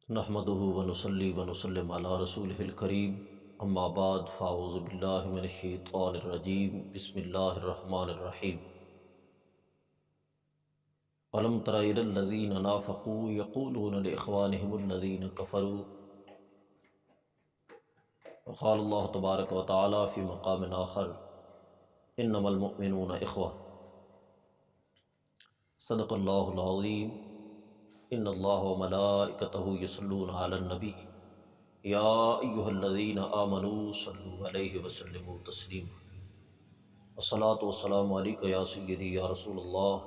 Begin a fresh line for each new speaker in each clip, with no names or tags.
نحمده ونصلي ونسلم على رسوله الكريم اما بعد فاعوذ بالله من الشیطان الرجیم بسم اللہ الرحمن الرحیم الم تر إلى الذين نافقوا يقولون لإخوانهم الذين كفروا وقال الله تبارك وتعالى في مقام آخر انما المؤمنون إخوة صدق اللہ العظیم ان اللہ وملائکتہ یصلون علی النبی یا ایہا الذین آمنوا صلوا علیہ وسلموا تسلیما والصلاة والسلام علیک یا سیدی یا رسول اللہ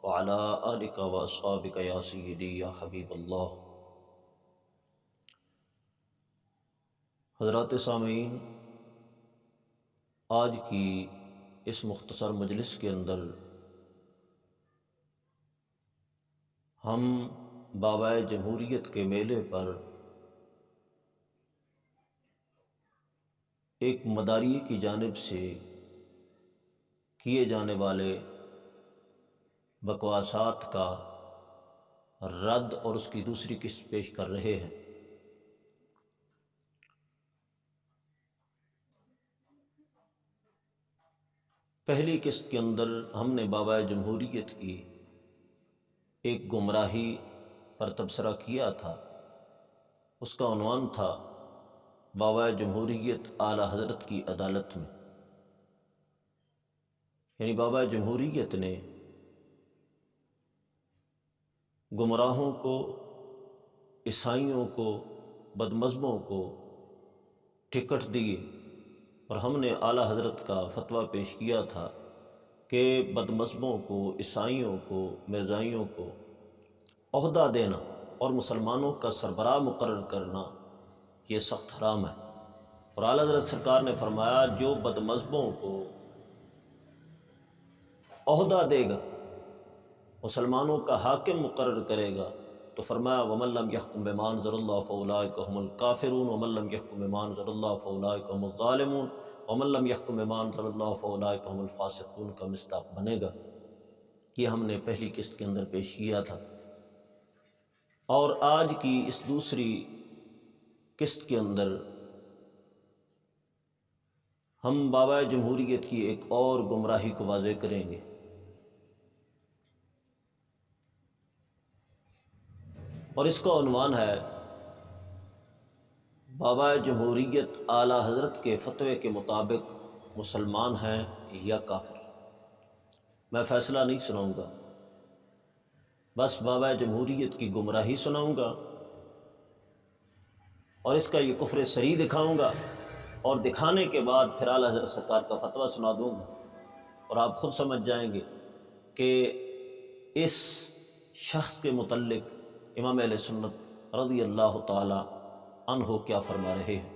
وعلی آلک واصحابک یا سیدی یا حبیب اللہ۔ حضرات سامعین، آج کی اس مختصر مجلس کے اندر ہم بابائے جمہوریت کے میلے پر ایک مداریہ کی جانب سے کیے جانے والے بکواسات کا رد اور اس کی دوسری قسط پیش کر رہے ہیں۔ پہلی قسط کے اندر ہم نے بابائے جمہوریت کی ایک گمراہی پر تبصرہ کیا تھا۔ اس کا عنوان تھا بابائے جمہوریت اعلیٰ حضرت کی عدالت میں، یعنی بابائے جمہوریت نے گمراہوں کو، عیسائیوں کو، بدمذہبوں کو ٹکٹ دیے، اور ہم نے اعلیٰ حضرت کا فتویٰ پیش کیا تھا کہ بدمذہبوں کو، عیسائیوں کو، مرزائیوں کو عہدہ دینا اور مسلمانوں کا سربراہ مقرر کرنا یہ سخت حرام ہے، اور اعلیٰ حضرت سرکار نے فرمایا جو بدمذہبوں کو عہدہ دے گا، مسلمانوں کا حاکم مقرر کرے گا، تو فرمایا وَمَن لَّمْ يَحْكُم بِمَا أَنزَلَ اللَّهُ فَأُولَٰئِكَ هُمُ الْكَافِرُونَ وَمَن لَّمْ يَحْكُم بِمَا أَنزَلَ اللَّهُ فَأُولَٰئِكَ هُمُ الظَّالِمُونَ وَمَن لَّمْ يَحْكُم بِمَا أَنزَلَ اللَّهُ فَأُولَٰئِكَ هُمُ الْفَاسِقُونَ کا مصداق بنے گا۔ یہ ہم نے پہلی قسط کے اندر پیش کیا تھا، اور آج کی اس دوسری قسط کے اندر ہم بابائے جمہوریت کی ایک اور گمراہی کو واضح کریں گے، اور اس کا عنوان ہے بابائے جمہوریت اعلیٰ حضرت کے فتوے کے مطابق مسلمان ہیں یا کافر۔ میں فیصلہ نہیں سناؤں گا، بس بابائے جمہوریت کی گمراہی سناؤں گا، اور اس کا یہ کفر صریح دکھاؤں گا، اور دکھانے کے بعد پھر اعلیٰ حضرت سرکار کا فتویٰ سنا دوں گا، اور آپ خود سمجھ جائیں گے کہ اس شخص کے متعلق امام اہل سنت رضی اللہ تعالی عنہ کیا فرما رہے ہیں۔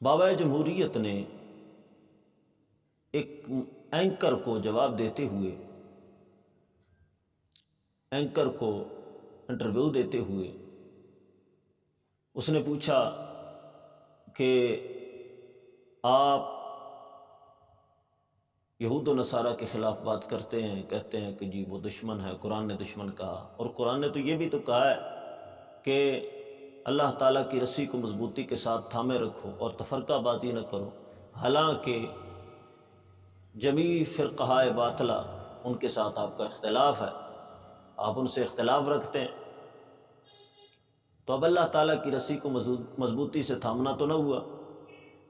بابائے جمہوریت نے ایک اینکر کو جواب دیتے ہوئے، اینکر کو انٹرویو دیتے ہوئے اس نے پوچھا کہ آپ یہود و نصارہ کے خلاف بات کرتے ہیں، کہتے ہیں کہ جی وہ دشمن ہے، قرآن نے دشمن کہا، اور قرآن نے تو یہ بھی تو کہا ہے کہ اللہ تعالیٰ کی رسی کو مضبوطی کے ساتھ تھامے رکھو اور تفرقہ بازی نہ کرو، حالانکہ جمیع فرقہائے باطلہ ان کے ساتھ آپ کا اختلاف ہے، آپ ان سے اختلاف رکھتے ہیں، تو اب اللہ تعالیٰ کی رسی کو مضبوطی سے تھامنا تو نہ ہوا۔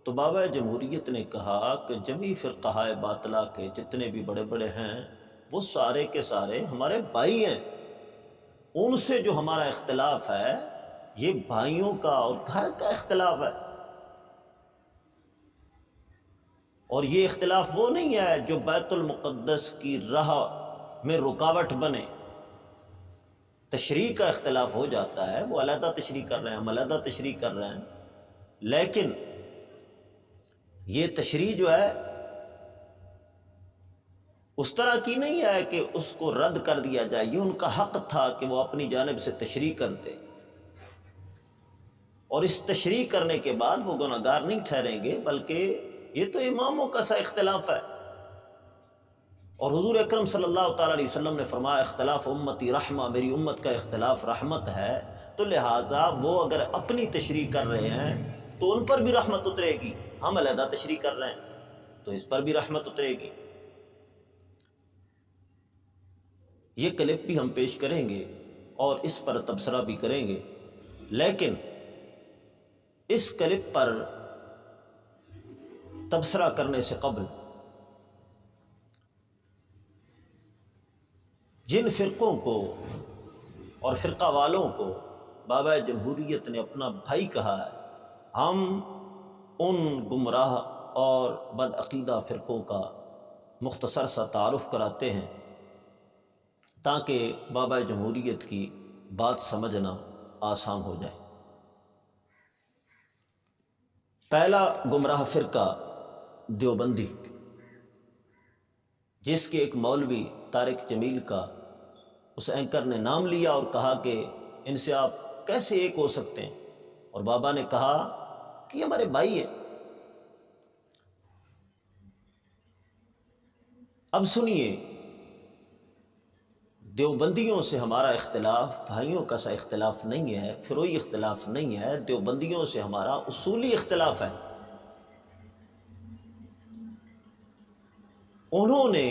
تو بابائے جمہوریت نے کہا کہ جمیع فرقہائے باطلہ کے جتنے بھی بڑے بڑے ہیں وہ سارے کے سارے ہمارے بھائی ہیں، ان سے جو ہمارا اختلاف ہے یہ بھائیوں کا اور گھر کا اختلاف ہے، اور یہ اختلاف وہ نہیں ہے جو بیت المقدس کی راہ میں رکاوٹ بنے۔ تشریح کا اختلاف ہو جاتا ہے، وہ علیحدہ تشریح کر رہے ہیں، ہم علیحدہ تشریح کر رہے ہیں، لیکن یہ تشریح جو ہے اس طرح کی نہیں ہے کہ اس کو رد کر دیا جائے، یہ ان کا حق تھا کہ وہ اپنی جانب سے تشریح کرتے، اور اس تشریح کرنے کے بعد وہ گناہگار نہیں ٹھہریں گے، بلکہ یہ تو اماموں کا سا اختلاف ہے، اور حضور اکرم صلی اللہ تعالیٰ علیہ وسلم نے فرمایا اختلاف امتی رحمہ، میری امت کا اختلاف رحمت ہے، تو لہٰذا وہ اگر اپنی تشریح کر رہے ہیں تو ان پر بھی رحمت اترے گی، ہم علیحدہ تشریح کر رہے ہیں تو اس پر بھی رحمت اترے گی۔ یہ کلپ بھی ہم پیش کریں گے اور اس پر تبصرہ بھی کریں گے، لیکن اس کلپ پر تبصرہ کرنے سے قبل جن فرقوں کو اور فرقہ والوں کو بابا جمہوریت نے اپنا بھائی کہا ہے، ہم ان گمراہ اور بدعقیدہ فرقوں کا مختصر سا تعارف کراتے ہیں تاکہ بابا جمہوریت کی بات سمجھنا آسان ہو جائے۔ پہلا گمراہ فرقہ دیوبندی، جس کے ایک مولوی طارق جمیل کا اس اینکر نے نام لیا اور کہا کہ ان سے آپ کیسے ایک ہو سکتے ہیں، اور بابا نے کہا کہ یہ ہمارے بھائی ہیں۔ اب سنیے، دیوبندیوں سے ہمارا اختلاف بھائیوں کا سا اختلاف نہیں ہے، فروئی اختلاف نہیں ہے، دیوبندیوں سے ہمارا اصولی اختلاف ہے۔ انہوں نے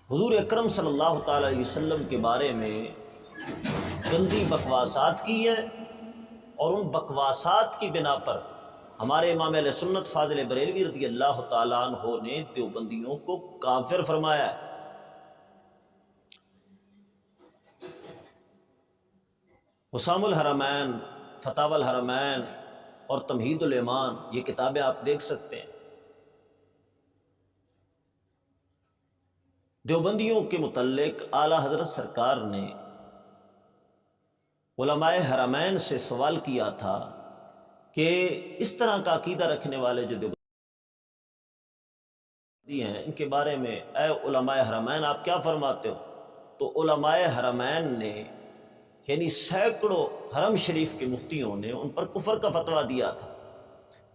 حضور اکرم صلی اللہ تعالیٰ علیہ وسلم کے بارے میں گندی بکواسات کی ہیں، اور ان بکواسات کی بنا پر ہمارے امام اہل سنت فاضل بریلوی رضی اللہ تعالیٰ عنہ نے دیوبندیوں کو کافر فرمایا ہے۔ حسام الحرمین، فتاوی الحرمین اور تمہید الایمان، یہ کتابیں آپ دیکھ سکتے ہیں۔ دیوبندیوں کے متعلق اعلیٰ حضرت سرکار نے علماء حرمین سے سوال کیا تھا کہ اس طرح کا عقیدہ رکھنے والے جو دیوبندی ہیں، ان کے بارے میں اے علماء حرمین آپ کیا فرماتے ہو؟ تو علماء حرمین نے یعنی سینکڑوں حرم شریف کے مفتیوں نے ان پر کفر کا فتویٰ دیا تھا،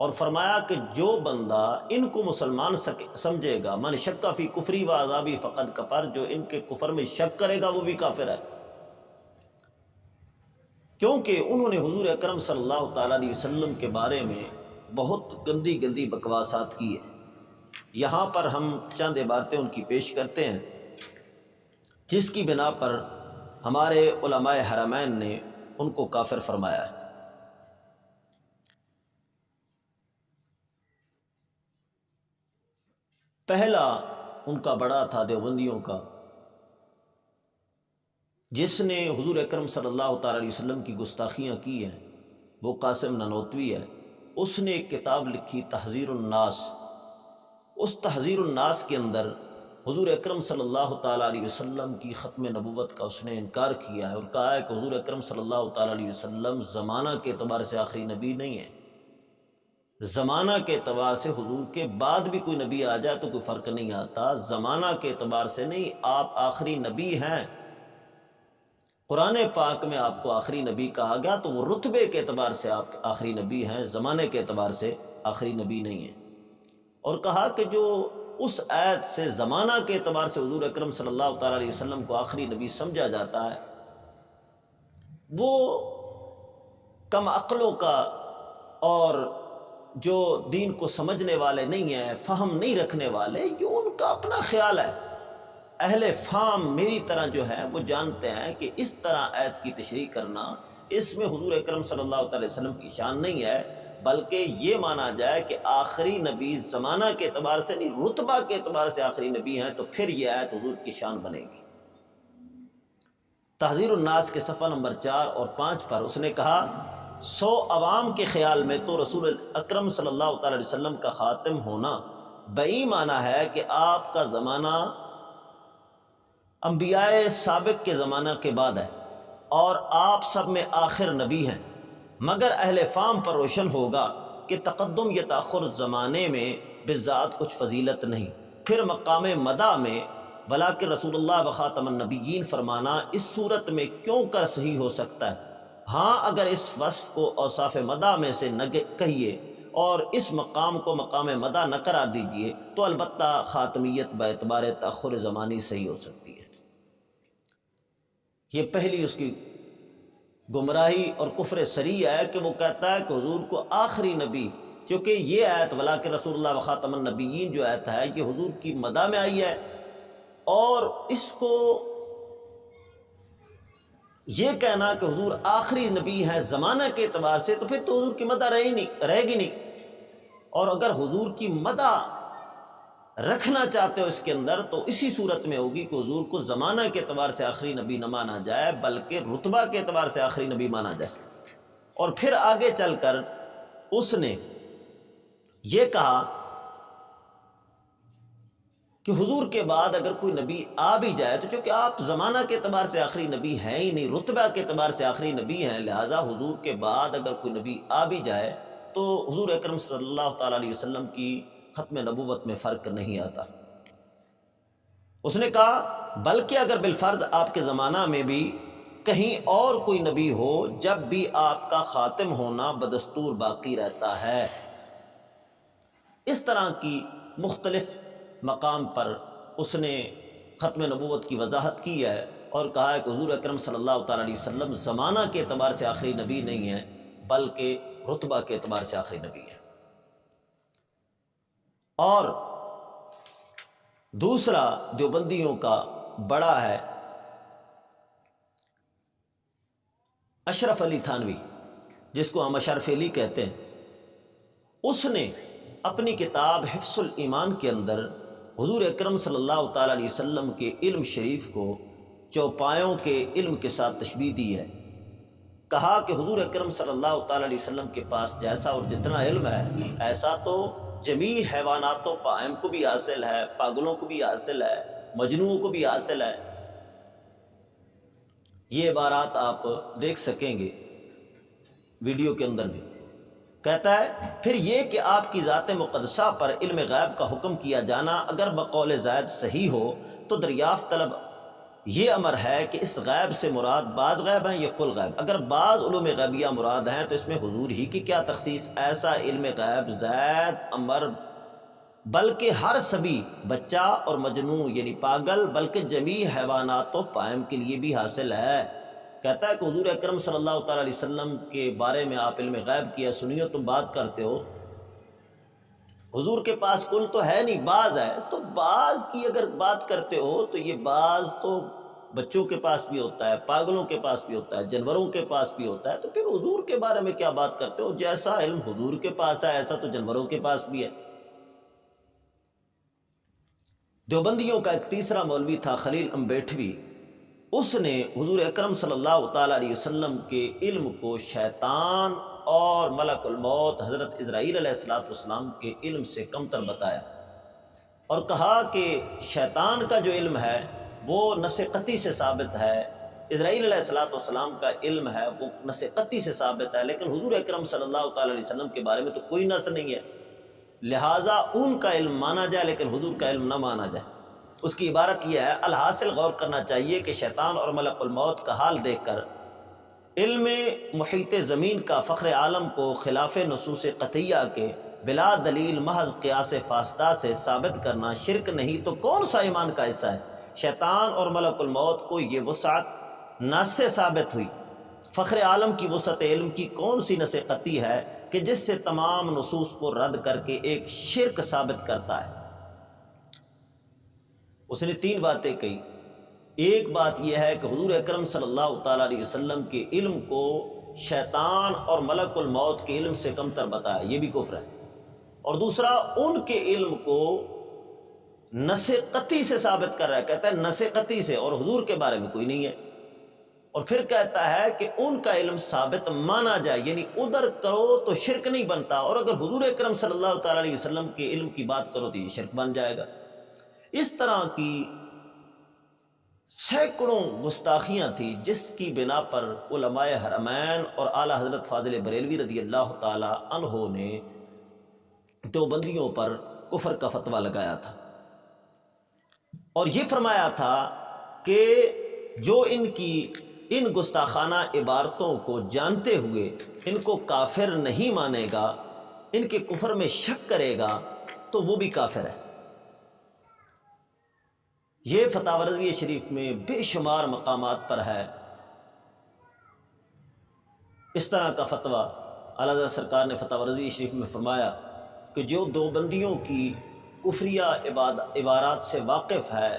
اور فرمایا کہ جو بندہ ان کو مسلمان سمجھے گا، من شک فی کفری و عذابی فقد کفر، جو ان کے کفر میں شک کرے گا وہ بھی کافر ہے، کیونکہ انہوں نے حضور اکرم صلی اللہ تعالیٰ علیہ وسلم کے بارے میں بہت گندی گندی بکواسات کی ہے۔ یہاں پر ہم چند عبارتیں ان کی پیش کرتے ہیں جس کی بنا پر ہمارے علماء حرمین نے ان کو کافر فرمایا ہے۔ پہلا ان کا بڑا تھا دیوبندیوں کا، جس نے حضور اکرم صلی اللہ تعالیٰ علیہ وسلم کی گستاخیاں کی ہیں، وہ قاسم نانوتوی ہے۔ اس نے ایک کتاب لکھی تحذیر الناس۔ اس تحذیر الناس کے اندر حضور اکرم صلی اللہ تعالیٰ علیہ وسلم کی ختم نبوت کا اس نے انکار کیا ہے، اور کہا ہے کہ حضور اکرم صلی اللہ تعالیٰ علیہ وسلم زمانہ کے اعتبار سے آخری نبی نہیں ہے۔ زمانہ کے اعتبار سے حضور کے بعد بھی کوئی نبی آ جائے تو کوئی فرق نہیں آتا، زمانہ کے اعتبار سے نہیں، آپ آخری نبی ہیں۔ قرآن پاک میں آپ کو آخری نبی کہا گیا تو وہ رتبے کے اعتبار سے آپ آخری نبی ہیں، زمانے کے اعتبار سے آخری نبی نہیں ہیں۔ اور کہا کہ جو اس آیت سے زمانہ کے اعتبار سے حضور اکرم صلی اللہ تعالیٰ علیہ وسلم کو آخری نبی سمجھا جاتا ہے، وہ کم عقلوں کا اور جو دین کو سمجھنے والے نہیں ہیں، فہم نہیں رکھنے والے، یہ ان کا اپنا خیال ہے۔ اہل فہم میری طرح جو ہے وہ جانتے ہیں کہ اس طرح آیت کی تشریح کرنا، اس میں حضور اکرم صلی اللہ تعالی وسلم کی شان نہیں ہے، بلکہ یہ مانا جائے کہ آخری نبی زمانہ کے اعتبار سے نہیں، رتبہ کے اعتبار سے آخری نبی ہیں، تو پھر یہ آیت حضور کی شان بنے گی۔ تحذیر الناس کے صفحہ نمبر 4 اور 5 پر اس نے کہا 100 عوام کے خیال میں تو رسول اکرم صلی اللہ تعالی وسلم کا خاتم ہونا بئی معنی ہے کہ آپ کا زمانہ انبیاء سابق کے زمانہ کے بعد ہے اور آپ سب میں آخر نبی ہیں، مگر اہل فام پر روشن ہوگا کہ تقدم یا تاخر زمانے میں بذات کچھ فضیلت نہیں، پھر مقام مدح میں ولاکن رسول اللہ و خاتم النبیین فرمانا اس صورت میں کیوں کر صحیح ہو سکتا ہے؟ ہاں اگر اس وصف کو اوصاف مدح میں سے نہ کہیے اور اس مقام کو مقام مدح نہ قرار دیجئے تو البتہ خاتمیت باعتبار تأخر زمانی صحیح ہو سکتی ہے۔ یہ پہلی اس کی گمراہی اور کفر صریح ہے کہ وہ کہتا ہے کہ حضور کو آخری نبی، چونکہ یہ آیت ولاکن رسول اللہ وخاتم النبیین جو آیت ہے یہ حضور کی مدح میں آئی ہے، اور اس کو یہ کہنا کہ حضور آخری نبی ہے زمانہ کے اعتبار سے، تو پھر تو حضور کی مدح رہے گی نہیں۔ اور اگر حضور کی مدح رکھنا چاہتے ہو اس کے اندر تو اسی صورت میں ہوگی کہ حضور کو زمانہ کے اعتبار سے آخری نبی نہ مانا جائے بلکہ رتبہ کے اعتبار سے آخری نبی مانا جائے۔ اور پھر آگے چل کر اس نے یہ کہا کہ حضور کے بعد اگر کوئی نبی آ بھی جائے تو چونکہ آپ زمانہ کے اعتبار سے آخری نبی ہیں ہی نہیں، رتبہ کے اعتبار سے آخری نبی ہیں، لہٰذا حضور کے بعد اگر کوئی نبی آ بھی جائے تو حضور اکرم صلی اللہ تعالیٰ علیہ وسلم کی ختم نبوت میں فرق نہیں آتا۔ اس نے کہا بلکہ اگر بالفرض آپ کے زمانہ میں بھی کہیں اور کوئی نبی ہو، جب بھی آپ کا خاتم ہونا بدستور باقی رہتا ہے۔ اس طرح کی مختلف مقام پر اس نے ختم نبوت کی وضاحت کی ہے اور کہا ہے کہ حضور اکرم صلی اللہ تعالیٰ علیہ وسلم زمانہ کے اعتبار سے آخری نبی نہیں ہیں بلکہ رتبہ کے اعتبار سے آخری نبی ہیں۔ اور دوسرا دیوبندیوں کا بڑا ہے اشرف علی تھانوی، جس کو ہم اشرف علی کہتے ہیں۔ اس نے اپنی کتاب حفظ الایمان کے اندر حضور اکرم صلی اللہ تعالیٰ علیہ وسلم کے علم شریف کو چوپایوں کے علم کے ساتھ تشبیہ دی ہے۔ کہا کہ حضور اکرم صلی اللہ تعالیٰ علیہ وسلم کے پاس جیسا اور جتنا علم ہے ایسا تو جمیع حیوانات و بہائم کو بھی حاصل ہے، پاگلوں کو بھی حاصل ہے، مجنوؤں کو بھی حاصل ہے۔ یہ عبارات آپ دیکھ سکیں گے ویڈیو کے اندر بھی۔ کہتا ہے پھر یہ کہ آپ کی ذات مقدسہ پر علم غیب کا حکم کیا جانا اگر بقول زید صحیح ہو تو دریافت طلب یہ امر ہے کہ اس غیب سے مراد بعض غیب ہیں یا کل غیب۔ اگر بعض علوم غیبیہ مراد ہیں تو اس میں حضور ہی کی کیا تخصیص؟ ایسا علم غیب زید، عمر، بلکہ ہر سبھی بچہ اور مجنون یعنی پاگل، بلکہ جمیع حیوانات و بہائم کے لیے بھی حاصل ہے۔ کہتا ہے کہ حضور اکرم صلی اللہ تعالیٰ علیہ وسلم کے بارے میں آپ علم غیب کیا سنیو تم بات کرتے ہو، حضور کے پاس کل تو ہے نہیں، بعض ہے، تو بعض کی اگر بات کرتے ہو تو یہ بعض تو بچوں کے پاس بھی ہوتا ہے، پاگلوں کے پاس بھی ہوتا ہے، جانوروں کے پاس بھی ہوتا ہے، تو پھر حضور کے بارے میں کیا بات کرتے ہو؟ جیسا علم حضور کے پاس ہے ایسا تو جانوروں کے پاس بھی ہے۔ دیوبندیوں کا ایک تیسرا مولوی تھا خلیل امبیٹھوی، اس نے حضور اکرم صلی اللہ تعالیٰ علیہ وسلم کے علم کو شیطان اور ملک الموت حضرت عزرائیل علیہ السلام کے علم سے کمتر بتایا اور کہا کہ شیطان کا جو علم ہے وہ نص قطعی سے ثابت ہے، عزرائیل علیہ السلام کا علم ہے وہ نص قطعی سے ثابت ہے، لیکن حضور اکرم صلی اللہ تعالیٰ علیہ وسلم کے بارے میں تو کوئی نص نہیں ہے، لہٰذا ان کا علم مانا جائے لیکن حضور کا علم نہ مانا جائے۔ اس کی عبارت یہ ہے، الحاصل غور کرنا چاہیے کہ شیطان اور ملک الموت کا حال دیکھ کر علم محیط زمین کا فخر عالم کو خلاف نصوص قطعیہ کے بلا دلیل محض قیاس فاسدہ سے ثابت کرنا شرک نہیں تو کون سا ایمان کا حصہ ہے؟ شیطان اور ملک الموت کو یہ وسعت نص سے ثابت ہوئی، فخر عالم کی وسعت علم کی کون سی نص قطعی ہے کہ جس سے تمام نصوص کو رد کر کے ایک شرک ثابت کرتا ہے؟ اس نے تین باتیں کہی۔ ایک بات یہ ہے کہ حضور اکرم صلی اللہ تعالیٰ علیہ وسلم کے علم کو شیطان اور ملک الموت کے علم سے کمتر بتایا، یہ بھی کفر ہے۔ اور دوسرا ان کے علم کو نص قطعی سے ثابت کر رہا ہے، کہتا ہے نص قطعی سے، اور حضور کے بارے میں کوئی نہیں ہے۔ اور پھر کہتا ہے کہ ان کا علم ثابت مانا جائے، یعنی ادھر کرو تو شرک نہیں بنتا، اور اگر حضور اکرم صلی اللہ تعالیٰ علیہ وسلم کے علم کی بات کرو تو یہ شرک بن جائے گا۔ اس طرح کی سینکڑوں گستاخیاں تھیں جس کی بنا پر علماء حرمین اور اعلیٰ حضرت فاضل بریلوی رضی اللہ تعالی عنہ نے دیوبندیوں پر کفر کا فتویٰ لگایا تھا اور یہ فرمایا تھا کہ جو ان کی ان گستاخانہ عبارتوں کو جانتے ہوئے ان کو کافر نہیں مانے گا، ان کے کفر میں شک کرے گا تو وہ بھی کافر ہے۔ یہ فتاوی رضویہ شریف میں بے شمار مقامات پر ہے۔ اس طرح کا فتویٰ اعلیٰ حضرت سرکار نے فتاوی رضویہ شریف میں فرمایا کہ جو دیوبندیوں کی کفریہ عبارات سے واقف ہے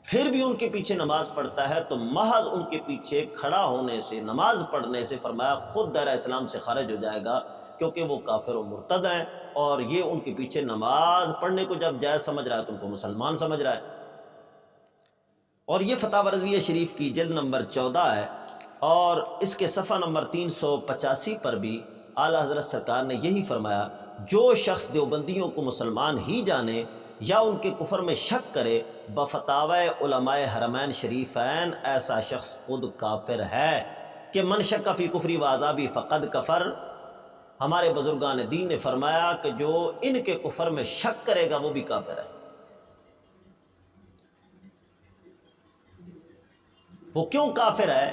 پھر بھی ان کے پیچھے نماز پڑھتا ہے تو محض ان کے پیچھے کھڑا ہونے سے، نماز پڑھنے سے، فرمایا خود دائرہ اسلام سے خارج ہو جائے گا، کیونکہ وہ کافر و مرتد ہیں، اور یہ ان کے پیچھے نماز پڑھنے کو جب جائز سمجھ رہا ہے تو ان کو مسلمان سمجھ رہا ہے۔ اور یہ فتاوی رضویہ شریف کی جلد نمبر 14 ہے، اور اس کے صفحہ نمبر 385 پر بھی اعلیٰ حضرت سرکار نے یہی فرمایا، جو شخص دیوبندیوں کو مسلمان ہی جانے یا ان کے کفر میں شک کرے بفتاوی علماء حرمین شریفین، ایسا شخص خود کافر ہے کہ من شک فی کفری و عذابی فقد کفر۔ ہمارے بزرگان دین نے فرمایا کہ جو ان کے کفر میں شک کرے گا وہ بھی کافر ہے۔ وہ کیوں کافر ہے؟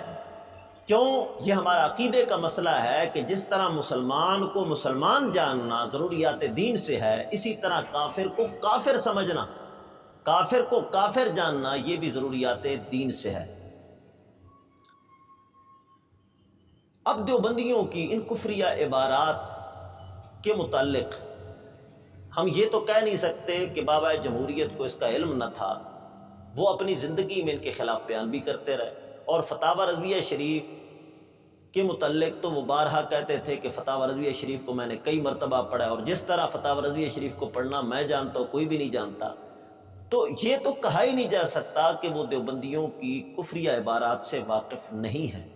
کیوں؟ یہ ہمارا عقیدے کا مسئلہ ہے کہ جس طرح مسلمان کو مسلمان جاننا ضروریات دین سے ہے، اسی طرح کافر کو کافر سمجھنا، کافر کو کافر جاننا یہ بھی ضروریات دین سے ہے۔ اب دیوبندیوں کی ان کفریہ عبارات کے متعلق ہم یہ تو کہہ نہیں سکتے کہ بابا جمہوریت کو اس کا علم نہ تھا، وہ اپنی زندگی میں ان کے خلاف بیان بھی کرتے رہے، اور فتاوی رضویہ شریف کے متعلق تو وہ بارہا کہتے تھے کہ فتاوی رضویہ شریف کو میں نے کئی مرتبہ پڑھا ہے، اور جس طرح فتاوی رضویہ شریف کو پڑھنا میں جانتا ہوں کوئی بھی نہیں جانتا۔ تو یہ تو کہا ہی نہیں جا سکتا کہ وہ دیوبندیوں کی کفریہ عبارات سے واقف نہیں ہیں۔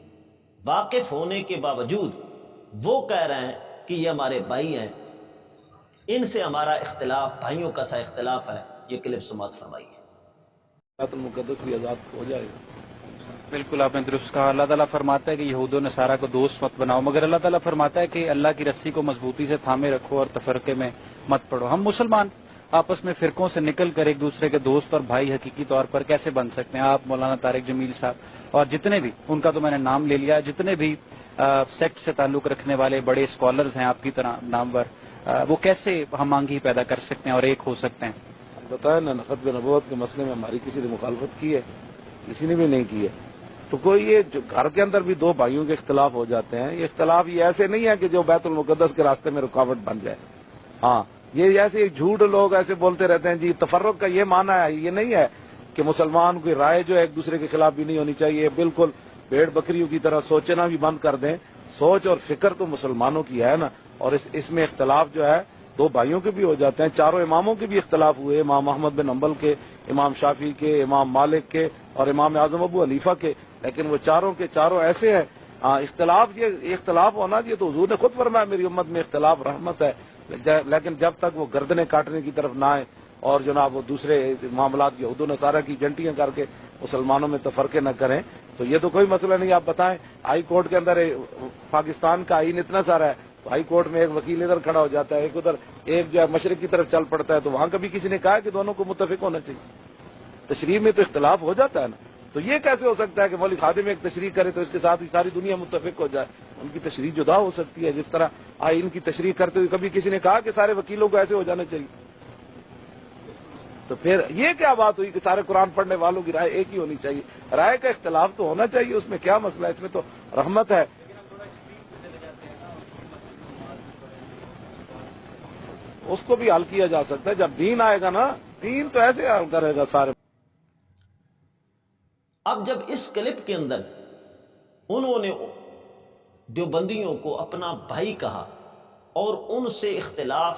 واقف ہونے کے باوجود وہ کہہ رہے ہیں کہ یہ ہمارے بھائی ہیں، ان سے ہمارا اختلاف بھائیوں کا سا اختلاف ہے۔ یہ کلپ سماعت فرمائیے۔
بیت المقدس بھی آزاد ہو جائے گا۔ بالکل آپ نے درست کہا، اللہ تعالیٰ فرماتا ہے کہ یہود و نصارہ کو دوست مت بناؤ، مگر اللہ تعالیٰ فرماتا ہے کہ اللہ کی رسی کو مضبوطی سے تھامے رکھو اور تفرقے میں مت پڑو۔ ہم مسلمان آپس میں فرقوں سے نکل کر ایک دوسرے کے دوست اور بھائی حقیقی طور پر کیسے بن سکتے ہیں؟ آپ مولانا طارق جمیل صاحب اور جتنے بھی، ان کا تو میں نے نام لے لیا، جتنے بھی سیکٹ سے تعلق رکھنے والے بڑے اسکالرز ہیں آپ کی طرح نامور، وہ کیسے ہم آہنگی پیدا کر سکتے ہیں اور ایک ہو سکتے ہیں؟
بتایا نا، نقد نبوت کے مسئلے میں ہماری کسی نے مخالفت کی ہے؟ کسی نے بھی نہیں کی ہے۔ تو کوئی یہ جو گھر کے اندر بھی دو بھائیوں کے اختلاف ہو جاتے ہیں، یہ اختلاف یہ ایسے نہیں ہے کہ جو بیت المقدس کے راستے میں رکاوٹ بن جائے۔ ہاں، یہ ایسے جھوٹ لوگ ایسے بولتے رہتے ہیں، جی تفرق کا یہ معنی ہے، یہ نہیں ہے کہ مسلمان کی رائے جو ہے ایک دوسرے کے خلاف بھی نہیں ہونی چاہیے، بالکل بھیڑ بکریوں کی طرح سوچنا بھی بند کر دیں۔ سوچ اور فکر تو مسلمانوں کی ہے نا، اور اس میں اختلاف جو ہے دو بھائیوں کے بھی ہو جاتے ہیں، چاروں اماموں کے بھی اختلاف ہوئے، امام احمد بن حنبل کے، امام شافعی کے، امام مالک کے اور امام اعظم ابو حنیفہ کے، لیکن وہ چاروں کے چاروں ایسے ہیں۔ اختلاف، یہ اختلاف ہونا، یہ تو حضور نے خود فرمایا میری امت میں اختلاف رحمت ہے، لیکن جب تک وہ گردنیں کاٹنے کی طرف نہ آئے اور جناب وہ دوسرے معاملات یہود و نصارہ کی جنٹیاں کر کے مسلمانوں میں تفرقے نہ کریں، تو یہ تو کوئی مسئلہ نہیں۔ آپ بتائیں، ہائی کورٹ کے اندر پاکستان کا آئین اتنا سارا ہے، تو ہائی کورٹ میں ایک وکیل ادھر کھڑا ہو جاتا ہے، ایک ادھر، ایک جو ہے مشرق کی طرف چل پڑتا ہے، تو وہاں کبھی کسی نے کہا کہ دونوں کو متفق ہونا چاہیے؟ تشریح میں تو اختلاف ہو جاتا ہے نا، تو یہ کیسے ہو سکتا ہے کہ مولوی خادم ایک تشریح کرے تو اس کے ساتھ ہی ساری دنیا متفق ہو جائے؟ ان کی تشریح جدا ہو سکتی ہے، جس طرح آئین کی تشریح کرتے ہوئے کبھی کسی نے کہا کہ سارے وکیلوں کو ایسے ہو جانا چاہیے؟ تو پھر یہ کیا بات ہوئی کہ سارے قرآن پڑھنے والوں کی رائے ایک ہی ہونی چاہیے؟ رائے کا اختلاف تو ہونا چاہیے، اس میں کیا مسئلہ ہے؟ اس میں تو رحمت ہے۔ اس کو بھی حل کیا جا سکتا ہے، جب دین آئے گا نا، دین تو ایسے حل کرے گا سارے۔
اب جب اس کلپ کے اندر انہوں نے دیوبندیوں کو اپنا بھائی کہا اور ان سے اختلاف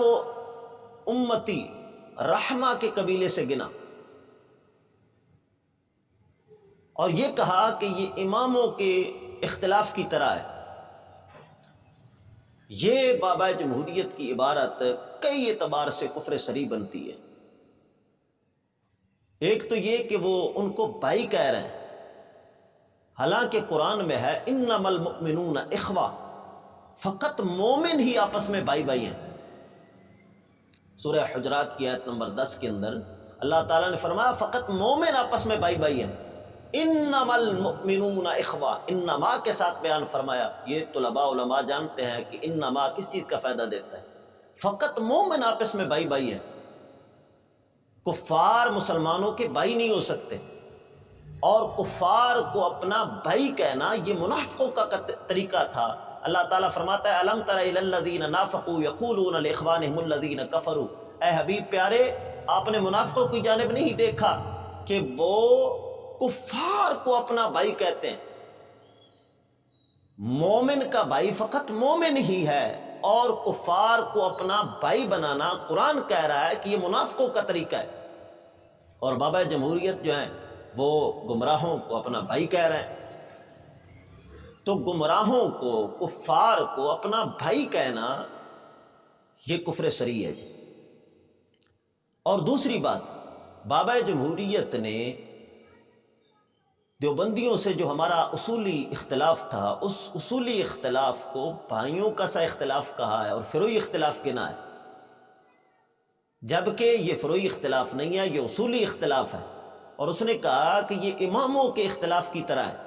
و امتی رحمہ کے قبیلے سے گنا، اور یہ کہا کہ یہ اماموں کے اختلاف کی طرح ہے، یہ بابا جمہوریت کی عبارت کئی اعتبار سے کفر صریح بنتی ہے۔ ایک تو یہ کہ وہ ان کو بھائی کہہ رہے ہیں، حالانکہ قرآن میں ہے انما المؤمنون اخوہ، فقط مومن ہی آپس میں بھائی بھائی ہیں۔ سورہ حجرات کی آیت نمبر 10 کے اندر اللہ تعالیٰ نے فرمایا فقط مومن آپس میں بھائی بھائی ہیں۔ انما المؤمنون اخوہ، انما کے ساتھ بیان فرمایا۔ یہ طلباء علماء جانتے ہیں کہ انما کس چیز کا فائدہ دیتا ہے؟ فقط مومن آپس میں بھائی بھائی ہیں، کفار مسلمانوں کے بھائی نہیں ہو سکتے، اور کفار کو اپنا بھائی کہنا یہ منافقوں کا طریقہ تھا۔ اللہ تعالیٰ فرماتا ہے الم تر الی الذین نافقوا یقولون لاخوانہم الذین کفروا، اے حبیب پیارے آپ نے منافقوں کی جانب نہیں دیکھا کہ وہ کفار کو اپنا بھائی کہتے ہیں۔ مومن کا بھائی فقط مومن ہی ہے، اور کفار کو اپنا بھائی بنانا قرآن کہہ رہا ہے کہ یہ منافقوں کا طریقہ ہے۔ اور بابا جمہوریت جو ہیں وہ گمراہوں کو اپنا بھائی کہہ رہے ہیں، تو گمراہوں کو کفار کو اپنا بھائی کہنا یہ کفر صریح ہے جی۔ اور دوسری بات، بابا جمہوریت نے دیوبندیوں سے جو ہمارا اصولی اختلاف تھا، اس اصولی اختلاف کو بھائیوں کا سا اختلاف کہا ہے اور فروعی اختلاف گنا ہے، جبکہ یہ فروعی اختلاف نہیں ہے، یہ اصولی اختلاف ہے۔ اور اس نے کہا کہ یہ اماموں کے اختلاف کی طرح ہے،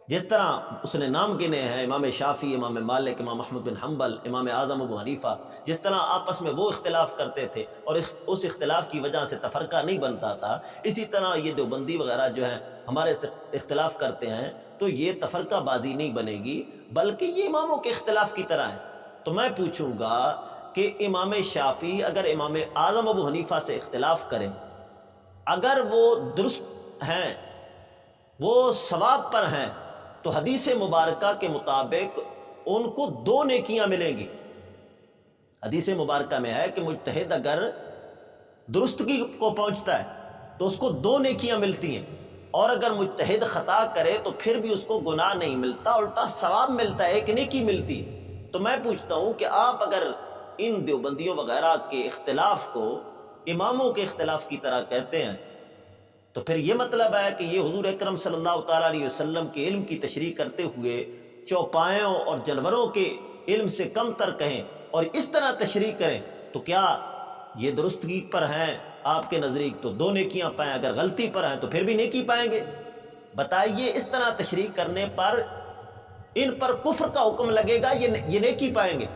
جس طرح اس نے نام گنے ہیں امام شافعی، امام مالک، امام احمد بن حنبل، امام اعظم ابو حنیفہ، جس طرح آپس میں وہ اختلاف کرتے تھے اور اس اختلاف کی وجہ سے تفرقہ نہیں بنتا تھا، اسی طرح یہ دیوبندی وغیرہ جو ہیں ہمارے سے اختلاف کرتے ہیں تو یہ تفرقہ بازی نہیں بنے گی، بلکہ یہ اماموں کے اختلاف کی طرح ہے۔ تو میں پوچھوں گا کہ امام شافعی اگر امام اعظم ابو حنیفہ سے اختلاف کریں، اگر وہ درست ہیں، وہ صواب پر ہیں، تو حدیث مبارکہ کے مطابق ان کو 2 نیکیاں ملیں گی۔ حدیث مبارکہ میں ہے کہ مجتہد اگر درستگی کو پہنچتا ہے تو اس کو 2 نیکیاں ملتی ہیں، اور اگر مجتہد خطا کرے تو پھر بھی اس کو گناہ نہیں ملتا، الٹا ثواب ملتا ہے، 1 نیکی ملتی ہے۔ تو میں پوچھتا ہوں کہ آپ اگر ان دیوبندیوں وغیرہ کے اختلاف کو اماموں کے اختلاف کی طرح کہتے ہیں تو پھر یہ مطلب ہے کہ یہ حضور اکرم صلی اللہ تعالیٰ علیہ وسلم کے علم کی تشریح کرتے ہوئے چوپایوں اور جانوروں کے علم سے کم تر کہیں اور اس طرح تشریح کریں، تو کیا یہ درستگی پر ہیں آپ کے نزدیک تو 2 نیکیاں پائیں، اگر غلطی پر ہیں تو پھر بھی نیکی پائیں گے؟ بتائیے اس طرح تشریح کرنے پر ان پر کفر کا حکم لگے گا، یہ نیکی پائیں گے؟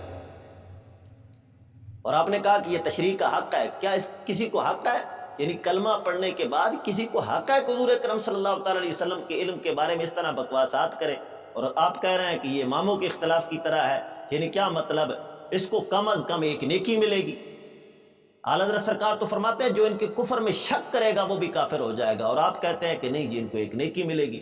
اور آپ نے کہا کہ یہ تشریح کا حق ہے، کیا کسی کو حق ہے؟ یعنی کلمہ پڑھنے کے بعد کسی کو حق ہے کہ حضور اکرم صلی اللہ تعالیٰ علیہ وسلم کے علم کے بارے میں اس طرح بکواسات کرے؟ اور آپ کہہ رہے ہیں کہ یہ اماموں کے اختلاف کی طرح ہے، یعنی کیا مطلب؟ اس کو کم از کم 1 نیکی ملے گی۔ اعلیٰ حضرت سرکار تو فرماتے ہیں جو ان کے کفر میں شک کرے گا وہ بھی کافر ہو جائے گا، اور آپ کہتے ہیں کہ نہیں جی ان کو 1 نیکی ملے گی۔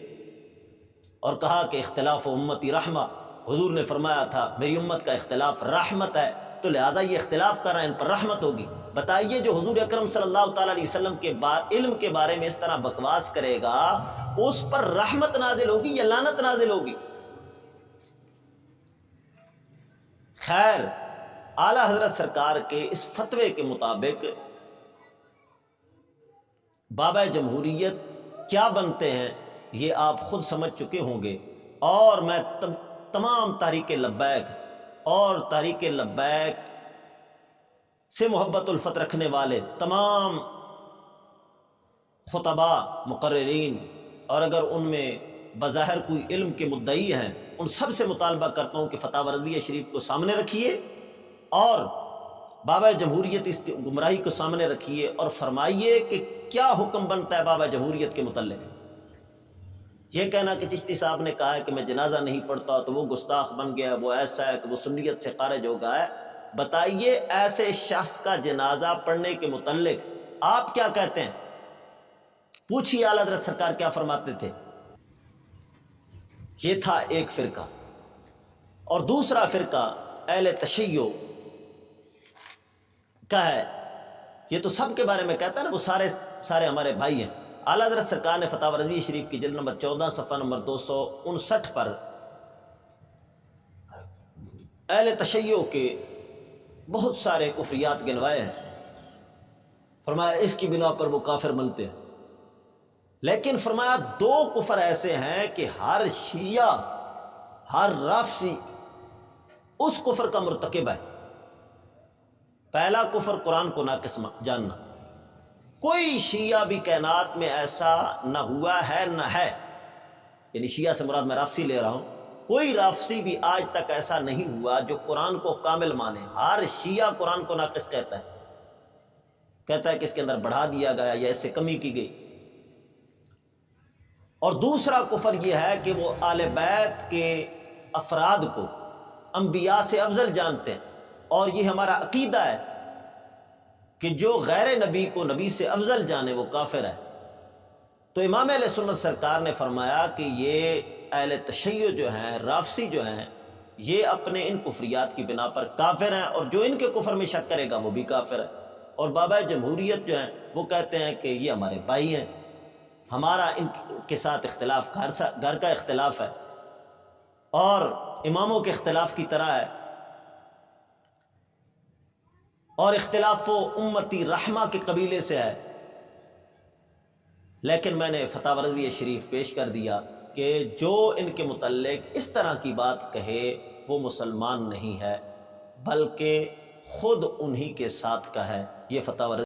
اور کہا کہ اختلاف امتی رحمہ، حضور نے فرمایا تھا میری امت کا اختلاف رحمت ہے، تو لہذا یہ اختلاف کر رہے ہیں ان پر رحمت ہوگی۔ بتائیے جو حضور اکرم صلی اللہ تعالیٰ علیہ وسلم کے علم کے بارے میں اس طرح بکواس کرے گا اس پر رحمت نازل ہوگی یا لعنت نازل ہوگی؟ خیر، اعلیٰ حضرت سرکار کے اس فتوے کے مطابق بابا جمہوریت کیا بنتے ہیں یہ آپ خود سمجھ چکے ہوں گے، اور میں تمام تحریک لبیک اور تحریک لبیک سے محبت الفت رکھنے والے تمام خطباء، مقررین، اور اگر ان میں بظاہر کوئی علم کے مدعی ہیں، ان سب سے مطالبہ کرتا ہوں کہ فتاوی رضویہ شریف کو سامنے رکھیے اور بابا جمہوریت اس گمراہی کو سامنے رکھیے اور فرمائیے کہ کیا حکم بنتا ہے بابا جمہوریت کے متعلق۔ یہ کہنا کہ چشتی صاحب نے کہا ہے کہ میں جنازہ نہیں پڑھتا تو وہ گستاخ بن گیا، وہ ایسا ہے کہ وہ سنیت سے خارج ہو گیا ہے، بتائیے ایسے شخص کا جنازہ پڑھنے کے متعلق آپ کیا کہتے ہیں؟ پوچھیے اعلیٰ حضرت سرکار کیا فرماتے تھے۔ یہ تھا ایک فرقہ، اور دوسرا فرقہ اہل تشیع کا ہے، یہ تو سب کے بارے میں کہتا ہے نا، وہ سارے ہمارے بھائی ہیں۔ اعلیٰ حضرت سرکار نے فتاوی رضویہ شریف کی جلد نمبر 14 صفحہ نمبر 259 پر اہل تشیع کے بہت سارے کفریات گنوائے ہیں، فرمایا اس کی بنا پر وہ کافر بنتے ہیں، لیکن فرمایا 2 کفر ایسے ہیں کہ ہر شیعہ، ہر رافضی اس کفر کا مرتکب ہے۔ پہلا کفر قرآن کو ناقص جاننا، کوئی شیعہ بھی کائنات میں ایسا نہ ہوا ہے نہ ہے، یعنی شیعہ سے مراد میں رافضی لے رہا ہوں، کوئی رافضی بھی آج تک ایسا نہیں ہوا جو قرآن کو کامل مانے۔ ہر شیعہ قرآن کو ناقص کہتا ہے کہ اس کے اندر بڑھا دیا گیا یا اس سے کمی کی گئی۔ اور دوسرا کفر یہ ہے کہ وہ آل بیت کے افراد کو انبیاء سے افضل جانتے ہیں، اور یہ ہمارا عقیدہ ہے کہ جو غیر نبی کو نبی سے افضل جانے وہ کافر ہے۔ تو امام اہل سنت سرکار نے فرمایا کہ یہ اہل تشیع جو ہیں، رافضی جو ہیں، یہ اپنے ان کفریات کی بنا پر کافر ہیں، اور جو ان کے کفر میں شک کرے گا وہ بھی کافر ہے۔ اور بابا جمہوریت جو ہیں وہ کہتے ہیں کہ یہ ہمارے بھائی ہیں، ہمارا ان کے ساتھ اختلاف گھر کا اختلاف ہے اور اماموں کے اختلاف کی طرح ہے، اور اختلاف و امتی رحمہ کے قبیلے سے ہے۔ لیکن میں نے فتاوی رضویہ شریف پیش کر دیا کہ جو ان کے متعلق اس طرح کی بات کہے وہ مسلمان نہیں ہے، بلکہ خود انہی کے ساتھ کا ہے۔ یہ فتاوی